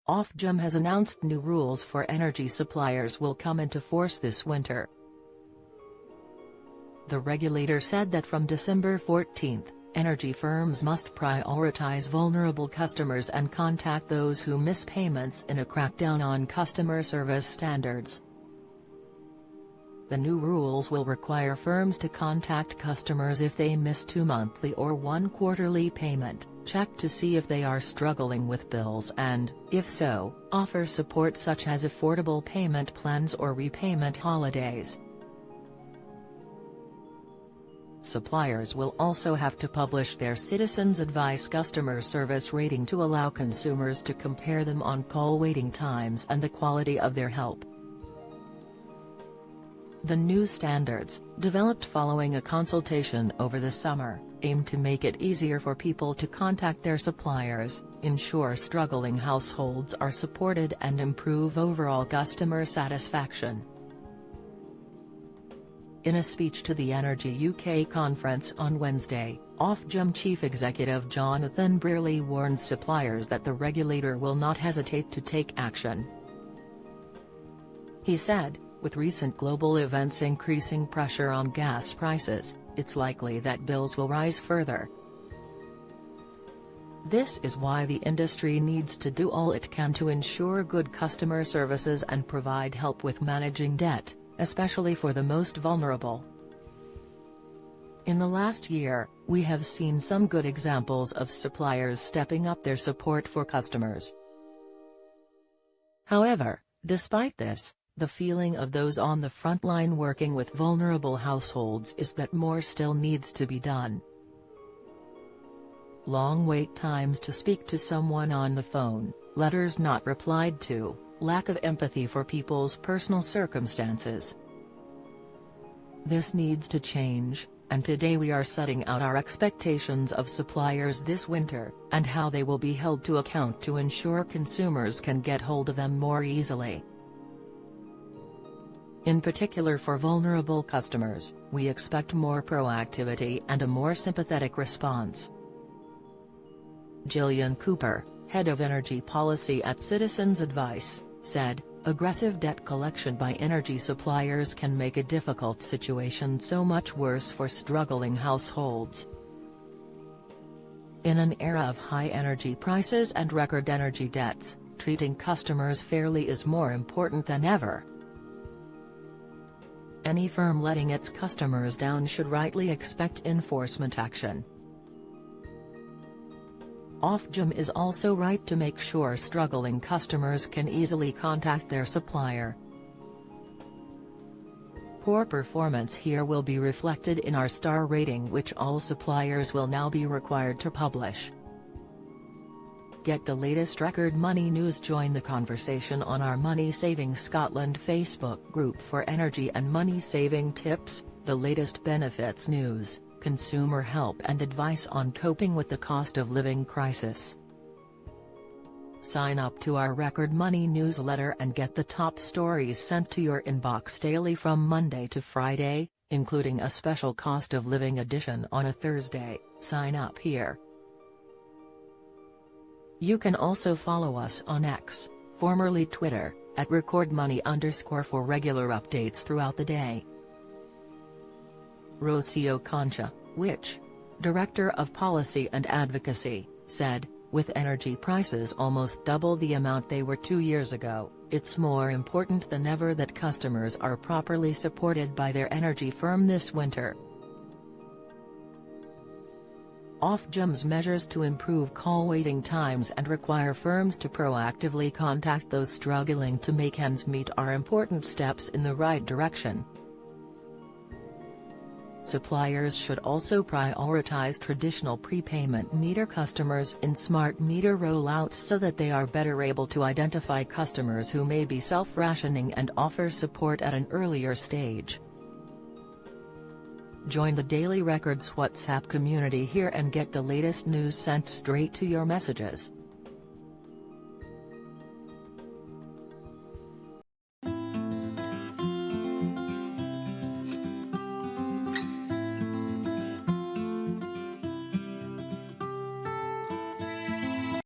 Ofgem has announced new rules for energy suppliers will come into force this winter. The regulator said that from December 14, energy firms must prioritize vulnerable customers and contact those who miss payments in a crackdown on customer service standards. The new rules will require firms to contact customers if they miss 2 monthly or 1 quarterly payment, check to see if they are struggling with bills and, if so, offer support such as affordable payment plans or repayment holidays. Suppliers will also have to publish their Citizens Advice customer service rating to allow consumers to compare them on call waiting times and the quality of their help. The new standards, developed following a consultation over the summer, aim to make it easier for people to contact their suppliers, ensure struggling households are supported and improve overall customer satisfaction. In a speech to the Energy UK conference on Wednesday, Ofgem Chief Executive Jonathan Brearley warns suppliers that the regulator will not hesitate to take action. He said, with recent global events increasing pressure on gas prices, it's likely that bills will rise further. This is why the industry needs to do all it can to ensure good customer services and provide help with managing debt, especially for the most vulnerable. In the last year, we have seen some good examples of suppliers stepping up their support for customers. However, despite this, the feeling of those on the front line working with vulnerable households is that more still needs to be done. Long wait times to speak to someone on the phone, letters not replied to, lack of empathy for people's personal circumstances. This needs to change, and today we are setting out our expectations of suppliers this winter, and how they will be held to account to ensure consumers can get hold of them more easily. In particular for vulnerable customers, we expect more proactivity and a more sympathetic response. Gillian Cooper, head of energy policy at Citizens Advice, said, aggressive debt collection by energy suppliers can make a difficult situation so much worse for struggling households. In an era of high energy prices and record energy debts, treating customers fairly is more important than ever. Any firm letting its customers down should rightly expect enforcement action. Ofgem is also right to make sure struggling customers can easily contact their supplier. Poor performance here will be reflected in our star rating, which all suppliers will now be required to publish. Get the latest record money news. Join the conversation on our Money Saving Scotland Facebook group for energy and money saving tips, the latest benefits news, consumer help and advice on coping with the cost of living crisis. Sign up to our Record Money newsletter and get the top stories sent to your inbox daily from Monday to Friday, including a special cost of living edition on a Thursday. Sign up here. You can also follow us on X, formerly Twitter, at @recordmoney_ for regular updates throughout the day. Rocio Concha, Director of Policy and Advocacy, said, with energy prices almost double the amount they were 2 years ago, it's more important than ever that customers are properly supported by their energy firm this winter. Ofgem's measures to improve call waiting times and require firms to proactively contact those struggling to make ends meet are important steps in the right direction. Suppliers should also prioritize traditional prepayment meter customers in smart meter rollouts so that they are better able to identify customers who may be self-rationing and offer support at an earlier stage. Join the Daily Records WhatsApp community here and get the latest news sent straight to your messages.